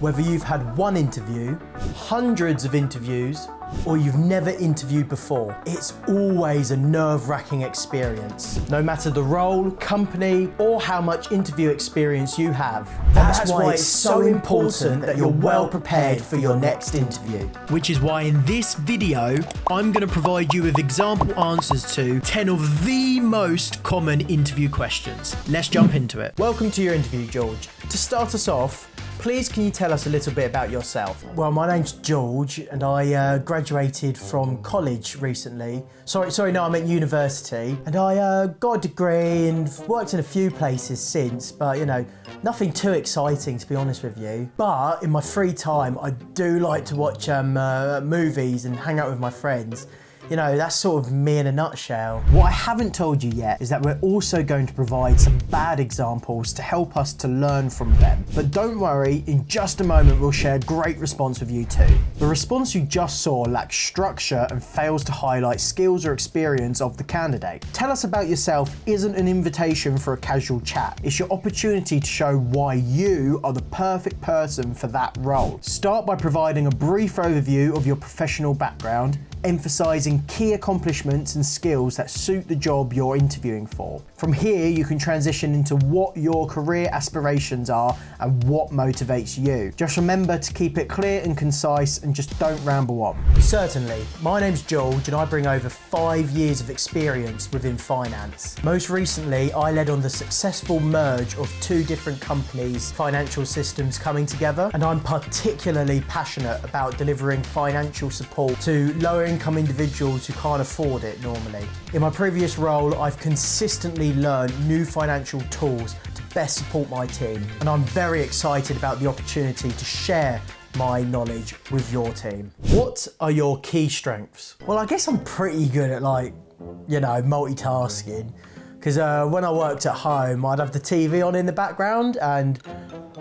Whether you've had one interview, hundreds of interviews, or you've never interviewed before, it's always a nerve-wracking experience. No matter the role, company, or how much interview experience you have. That's why it's so important that you're well prepared for your next interview. Which is why in this video, I'm going to provide you with example answers to 10 of the most common interview questions. Let's jump into it. Welcome to your interview, George. To start us off, please can you tell us a little bit about yourself? Well, my name's George and I graduated from college recently. No, I meant university. And I got a degree and worked in a few places since, but you know, nothing too exciting to be honest with you. But in my free time, I do like to watch movies and hang out with my friends. You know, that's sort of me in a nutshell. What I haven't told you yet is that we're also going to provide some bad examples to help us to learn from them. But don't worry, in just a moment we'll share a great response with you too. The response you just saw lacks structure and fails to highlight skills or experience of the candidate. Tell us about yourself isn't an invitation for a casual chat. It's your opportunity to show why you are the perfect person for that role. Start by providing a brief overview of your professional background, emphasizing key accomplishments and skills that suit the job you're interviewing for. From here, you can transition into what your career aspirations are and what motivates you. Just remember to keep it clear and concise and just don't ramble on. Certainly. My name's George and I bring over 5 years of experience within finance. Most recently, I led on the successful merge of 2 different companies' financial systems coming together, and I'm particularly passionate about delivering financial support to lower income individuals who can't afford it normally. In my previous role, I've consistently learned new financial tools to best support my team, and I'm very excited about the opportunity to share my knowledge with your team. What are your key strengths? Well, I guess I'm pretty good at multitasking, because when I worked at home, I'd have the TV on in the background and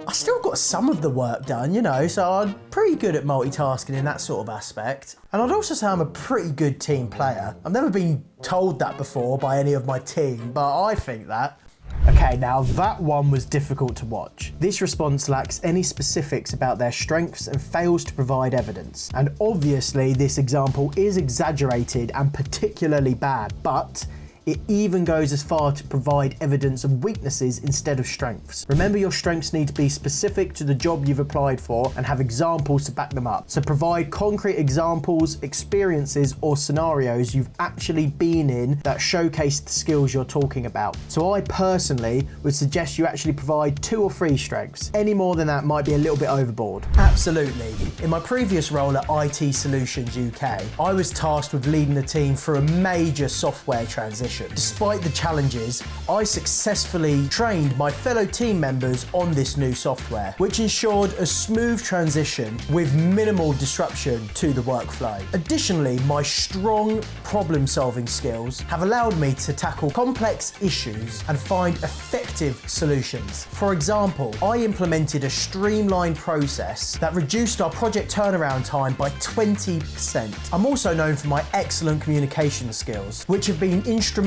I still got some of the work done, you know, so I'm pretty good at multitasking in that sort of aspect. And I'd also say I'm a pretty good team player. I've never been told that before by any of my team, but I think that. Okay, now that one was difficult to watch. This response lacks any specifics about their strengths and fails to provide evidence. And obviously this example is exaggerated and particularly bad, but it even goes as far to provide evidence of weaknesses instead of strengths. Remember, your strengths need to be specific to the job you've applied for and have examples to back them up. So provide concrete examples, experiences, or scenarios you've actually been in that showcase the skills you're talking about. So I personally would suggest you actually provide 2 or 3 strengths. Any more than that might be a little bit overboard. Absolutely. In my previous role at IT Solutions UK, I was tasked with leading the team through a major software transition. Despite the challenges, I successfully trained my fellow team members on this new software, which ensured a smooth transition with minimal disruption to the workflow. Additionally, my strong problem-solving skills have allowed me to tackle complex issues and find effective solutions. For example, I implemented a streamlined process that reduced our project turnaround time by 20%. I'm also known for my excellent communication skills, which have been instrumental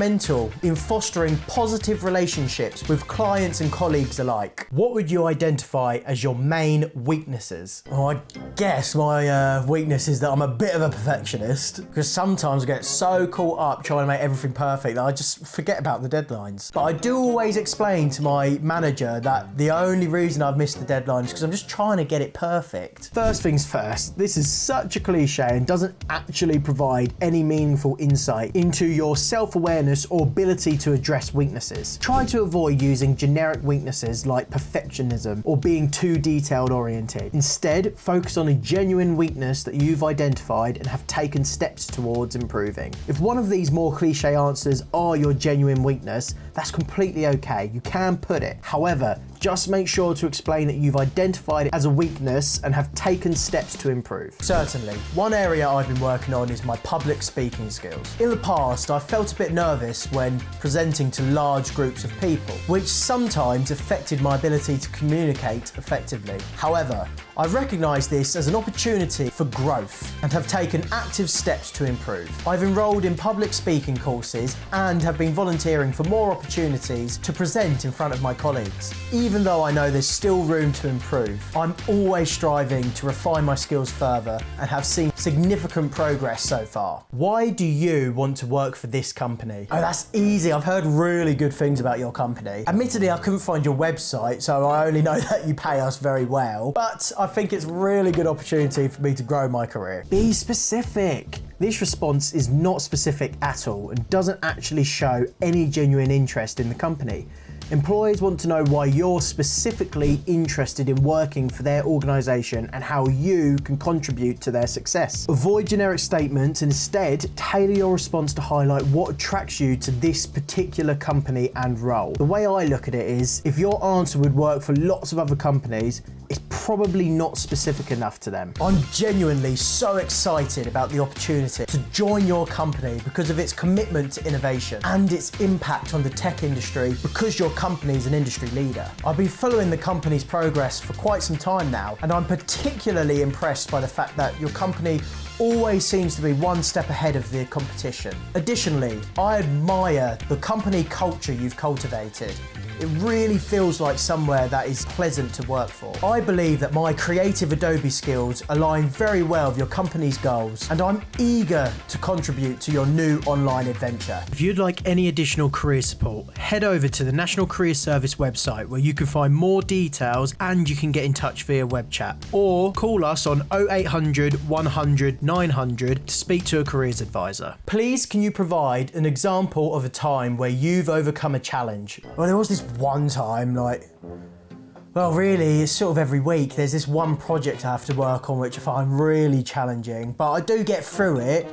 in fostering positive relationships with clients and colleagues alike. What would you identify as your main weaknesses? Oh, I guess my weakness is that I'm a bit of a perfectionist, because sometimes I get so caught up trying to make everything perfect that I just forget about the deadlines. But I do always explain to my manager that the only reason I've missed the deadline is because I'm just trying to get it perfect. First things first, this is such a cliche and doesn't actually provide any meaningful insight into your self-awareness or ability to address weaknesses. Try to avoid using generic weaknesses like perfectionism or being too detailed oriented. Instead, focus on a genuine weakness that you've identified and have taken steps towards improving. If one of these more cliche answers are your genuine weakness, that's completely okay. You can put it. However, just make sure to explain that you've identified it as a weakness and have taken steps to improve. Certainly. One area I've been working on is my public speaking skills. In the past, I felt a bit nervous when presenting to large groups of people, which sometimes affected my ability to communicate effectively. However, I recognise this as an opportunity for growth and have taken active steps to improve. I've enrolled in public speaking courses and have been volunteering for more opportunities to present in front of my colleagues. Even though I know there's still room to improve, I'm always striving to refine my skills further and have seen significant progress so far. Why do you want to work for this company? Oh, that's easy. I've heard really good things about your company. Admittedly, I couldn't find your website, so I only know that you pay us very well, but I think it's a really good opportunity for me to grow my career. Be specific. This response is not specific at all and doesn't actually show any genuine interest in the company. Employers want to know why you're specifically interested in working for their organisation and how you can contribute to their success. Avoid generic statements and instead tailor your response to highlight what attracts you to this particular company and role. The way I look at it is, if your answer would work for lots of other companies, it's probably not specific enough to them. I'm genuinely so excited about the opportunity to join your company because of its commitment to innovation and its impact on the tech industry because your company is an industry leader. I've been following the company's progress for quite some time now, and I'm particularly impressed by the fact that your company always seems to be one step ahead of the competition. Additionally, I admire the company culture you've cultivated. It really feels like somewhere that is pleasant to work for. I believe that my creative Adobe skills align very well with your company's goals, and I'm eager to contribute to your new online adventure. If you'd like any additional career support, head over to the National Career Service website where you can find more details and you can get in touch via web chat, or call us on 0800 100 900 to speak to a careers advisor. Please, can you provide an example of a time where you've overcome a challenge? Well, there was this one time, well, really, it's sort of every week. There's this one project I have to work on which I find really challenging, but I do get through it.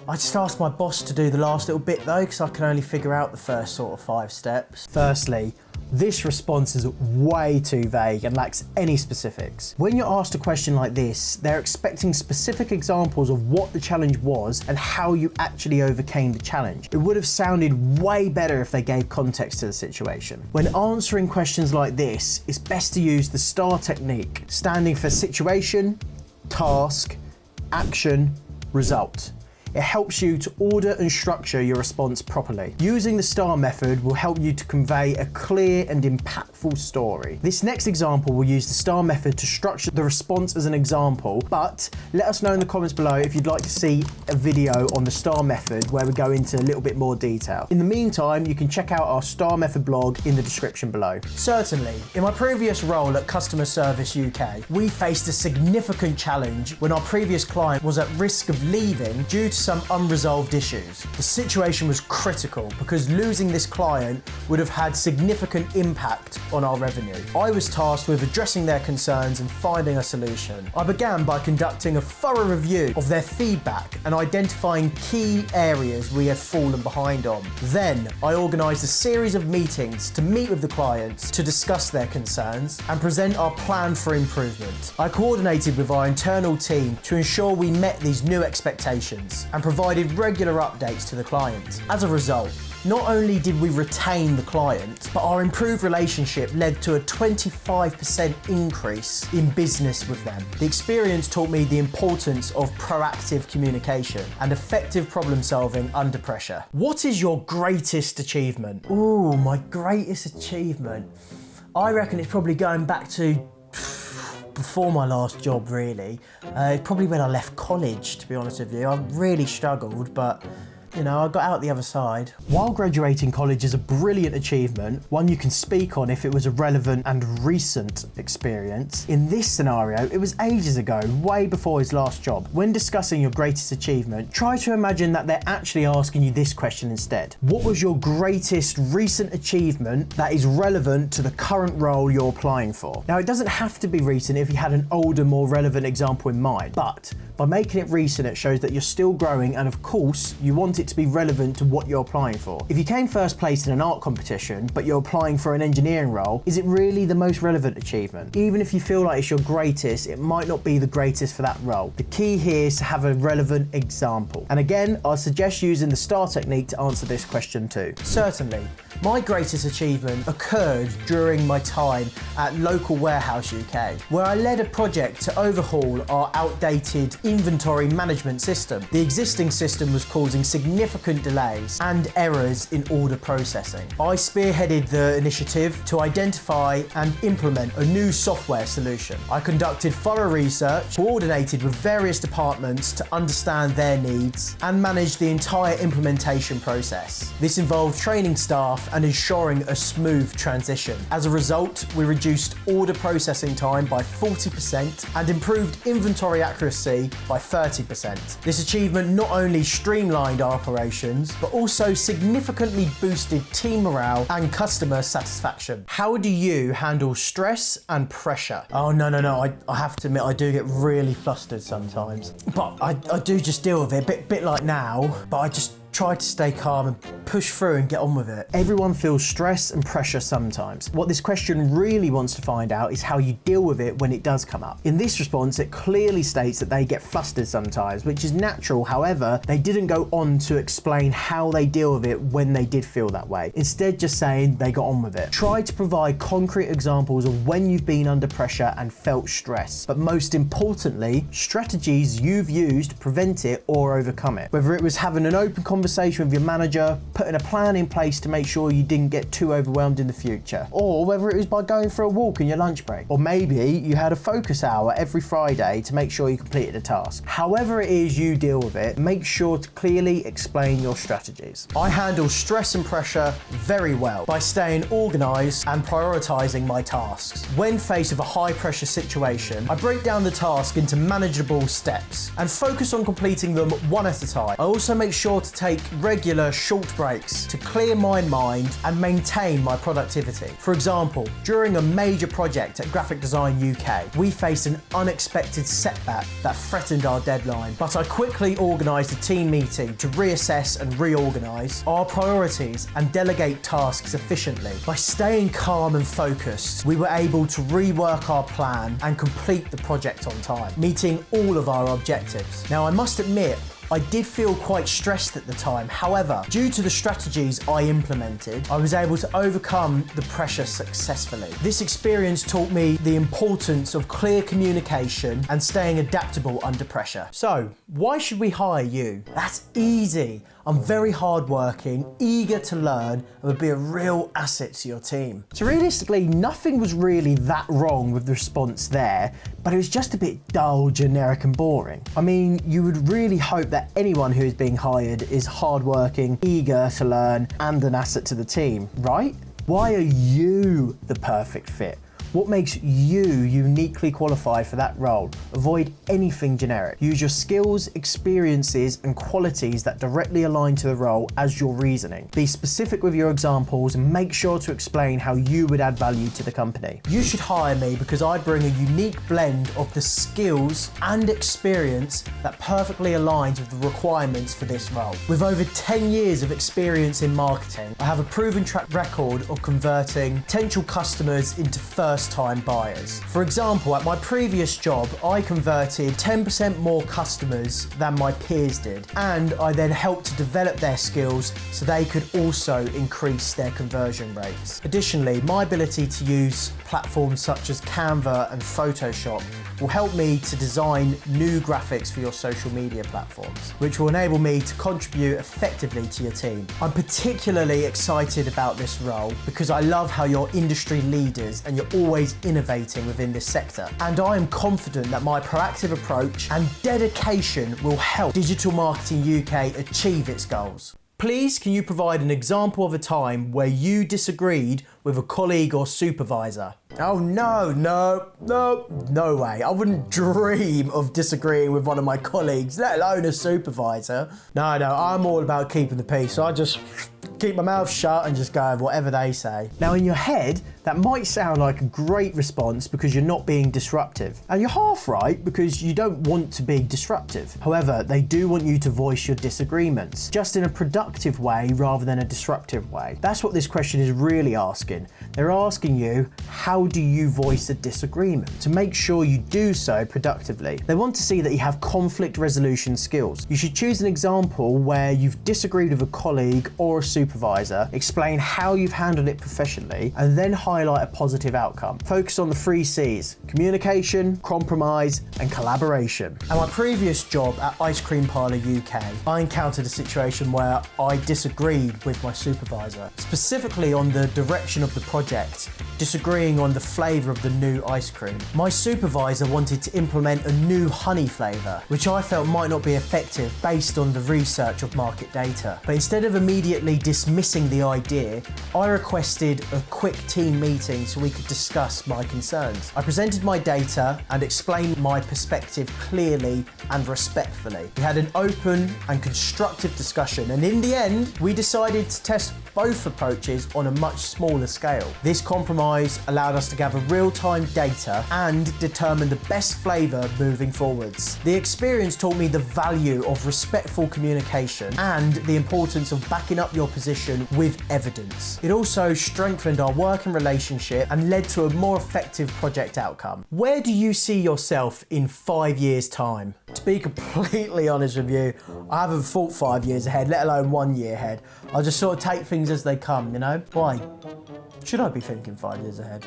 I just asked my boss to do the last little bit though, because I can only figure out the first sort of 5 steps. Firstly, this response is way too vague and lacks any specifics. When you're asked a question like this, they're expecting specific examples of what the challenge was and how you actually overcame the challenge. It would have sounded way better if they gave context to the situation. When answering questions like this, it's best to use the STAR technique, standing for situation, task, action, result. It helps you to order and structure your response properly. Using the STAR method will help you to convey a clear and impactful story. This next example will use the STAR method to structure the response as an example, but let us know in the comments below if you'd like to see a video on the STAR method where we go into a little bit more detail. In the meantime, you can check out our STAR method blog in the description below. Certainly, in my previous role at Customer Service UK, we faced a significant challenge when our previous client was at risk of leaving due to some unresolved issues. The situation was critical because losing this client would have had significant impact on our revenue. I was tasked with addressing their concerns and finding a solution. I began by conducting a thorough review of their feedback and identifying key areas we had fallen behind on. Then I organised a series of meetings to meet with the clients to discuss their concerns and present our plan for improvement. I coordinated with our internal team to ensure we met these new expectations and provided regular updates to the client. As a result, not only did we retain the client, but our improved relationship led to a 25% increase in business with them. The experience taught me the importance of proactive communication and effective problem solving under pressure. What is your greatest achievement? Ooh, my greatest achievement. I reckon it's probably going back to before my last job, really. It's probably when I left college, to be honest with you. I really struggled, but you know, I got out the other side. While graduating college is a brilliant achievement, one you can speak on if it was a relevant and recent experience, in this scenario, it was ages ago, way before his last job. When discussing your greatest achievement, try to imagine that they're actually asking you this question instead. What was your greatest recent achievement that is relevant to the current role you're applying for? Now, it doesn't have to be recent if you had an older, more relevant example in mind, but by making it recent, it shows that you're still growing, and of course, you want it to be relevant to what you're applying for. If you came first place in an art competition, but you're applying for an engineering role, is it really the most relevant achievement? Even if you feel like it's your greatest, it might not be the greatest for that role. The key here is to have a relevant example. And again, I suggest using the STAR technique to answer this question too. Certainly. My greatest achievement occurred during my time at Local Warehouse UK, where I led a project to overhaul our outdated inventory management system. The existing system was causing significant delays and errors in order processing. I spearheaded the initiative to identify and implement a new software solution. I conducted thorough research, coordinated with various departments to understand their needs, and managed the entire implementation process. This involved training staff and ensuring a smooth transition. As a result, we reduced order processing time by 40% and improved inventory accuracy by 30%. This achievement not only streamlined our operations, but also significantly boosted team morale and customer satisfaction. How do you handle stress and pressure? Oh, no. I have to admit, I do get really flustered sometimes. But I do just deal with it, a bit like now, but I just try to stay calm and push through and get on with it. Everyone feels stress and pressure sometimes. What this question really wants to find out is how you deal with it when it does come up. In this response, it clearly states that they get flustered sometimes, which is natural. However, they didn't go on to explain how they deal with it when they did feel that way. Instead, just saying they got on with it. Try to provide concrete examples of when you've been under pressure and felt stress, but most importantly, strategies you've used to prevent it or overcome it. Whether it was having an open conversation with your manager, putting a plan in place to make sure you didn't get too overwhelmed in the future, or whether it was by going for a walk in your lunch break, or maybe you had a focus hour every Friday to make sure you completed a task. However it is you deal with it, make sure to clearly explain your strategies. I handle stress and pressure very well by staying organised and prioritising my tasks. When faced with a high pressure situation, I break down the task into manageable steps and focus on completing them one at a time. I also make sure to take regular short breaks to clear my mind and maintain my productivity. For example, during a major project at Graphic Design UK, we faced an unexpected setback that threatened our deadline, but I quickly organised a team meeting to reassess and reorganise our priorities and delegate tasks efficiently. By staying calm and focused, we were able to rework our plan and complete the project on time, meeting all of our objectives. Now, I must admit, I did feel quite stressed at the time. However, due to the strategies I implemented, I was able to overcome the pressure successfully. This experience taught me the importance of clear communication and staying adaptable under pressure. So, why should we hire you? That's easy. I'm very hardworking, eager to learn, and would be a real asset to your team. So realistically, nothing was really that wrong with the response there, but it was just a bit dull, generic, and boring. I mean, you would really hope that anyone who is being hired is hardworking, eager to learn, and an asset to the team, right? Why are you the perfect fit? What makes you uniquely qualified for that role? Avoid anything generic. Use your skills, experiences, and qualities that directly align to the role as your reasoning. Be specific with your examples and make sure to explain how you would add value to the company. You should hire me because I bring a unique blend of the skills and experience that perfectly aligns with the requirements for this role. With over 10 years of experience in marketing, I have a proven track record of converting potential customers into first-time buyers. For example, at my previous job, I converted 10% more customers than my peers did, and I then helped to develop their skills so they could also increase their conversion rates. Additionally, my ability to use platforms such as Canva and Photoshop will help me to design new graphics for your social media platforms, which will enable me to contribute effectively to your team. I'm particularly excited about this role because I love how you're industry leaders and you're always innovating within this sector. And I am confident that my proactive approach and dedication will help Digital Marketing UK achieve its goals. Please, can you provide an example of a time where you disagreed with a colleague or supervisor? Oh no way. I wouldn't dream of disagreeing with one of my colleagues, let alone a supervisor. No, I'm all about keeping the peace. So I just keep my mouth shut and just go with whatever they say. Now in your head, that might sound like a great response because you're not being disruptive. And you're half right because you don't want to be disruptive. However, they do want you to voice your disagreements, just in a productive way rather than a disruptive way. That's what this question is really asking. They're asking you, how do you voice a disagreement? To make sure you do so productively. They want to see that you have conflict resolution skills. You should choose an example where you've disagreed with a colleague or a supervisor, explain how you've handled it professionally, and then highlight a positive outcome. Focus on the 3 C's: communication, compromise, and collaboration. At my previous job at Ice Cream Parlour UK, I encountered a situation where I disagreed with my supervisor, specifically on the direction of the project, disagreeing on the flavour of the new ice cream. My supervisor wanted to implement a new honey flavour, which I felt might not be effective based on the research of market data. But instead of immediately dismissing the idea, I requested a quick team meeting so we could discuss my concerns. I presented my data and explained my perspective clearly and respectfully. We had an open and constructive discussion, and in the end, we decided to test both approaches on a much smaller scale. This compromise allowed us to gather real-time data and determine the best flavour moving forwards. The experience taught me the value of respectful communication and the importance of backing up your position with evidence. It also strengthened our working relationship and led to a more effective project outcome. Where do you see yourself in 5 years' time? To be completely honest with you, I haven't thought 5 years ahead, let alone 1 year ahead. I just sort of take things as they come, you know? Why? Should I be thinking 5 years ahead?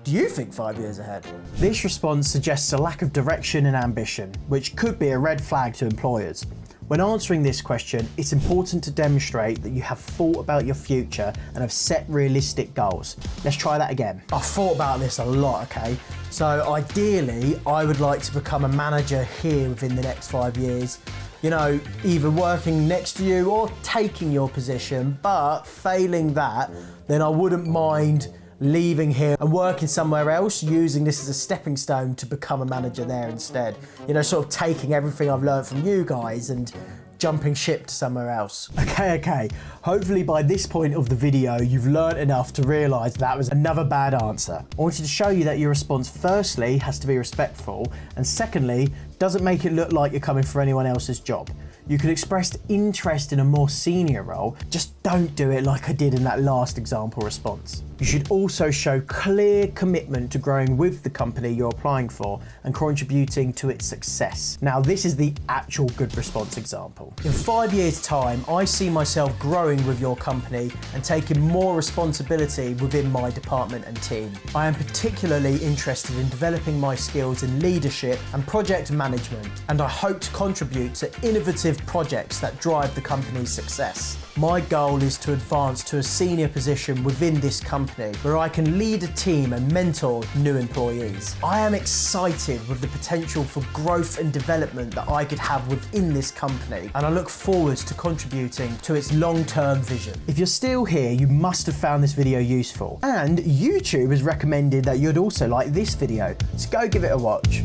Do you think 5 years ahead? This response suggests a lack of direction and ambition, which could be a red flag to employers. When answering this question, it's important to demonstrate that you have thought about your future and have set realistic goals. Let's try that again. I've thought about this a lot, okay? So ideally, I would like to become a manager here within the next 5 years. You know, either working next to you or taking your position, but failing that, then I wouldn't mind leaving here and working somewhere else, using this as a stepping stone to become a manager there instead. You know, sort of taking everything I've learned from you guys and jumping ship to somewhere else. Okay. Hopefully by this point of the video, you've learned enough to realise that was another bad answer. I wanted to show you that your response firstly has to be respectful, and secondly, doesn't make it look like you're coming for anyone else's job. You could express interest in a more senior role, just don't do it like I did in that last example response. You should also show clear commitment to growing with the company you're applying for and contributing to its success. Now, this is the actual good response example. In 5 years' time, I see myself growing with your company and taking more responsibility within my department and team. I am particularly interested in developing my skills in leadership and project management, and I hope to contribute to innovative projects that drive the company's success. My goal is to advance to a senior position within this company where I can lead a team and mentor new employees. I am excited with the potential for growth and development that I could have within this company, and I look forward to contributing to its long-term vision. If you're still here, you must have found this video useful, and YouTube has recommended that you'd also like this video, so go give it a watch.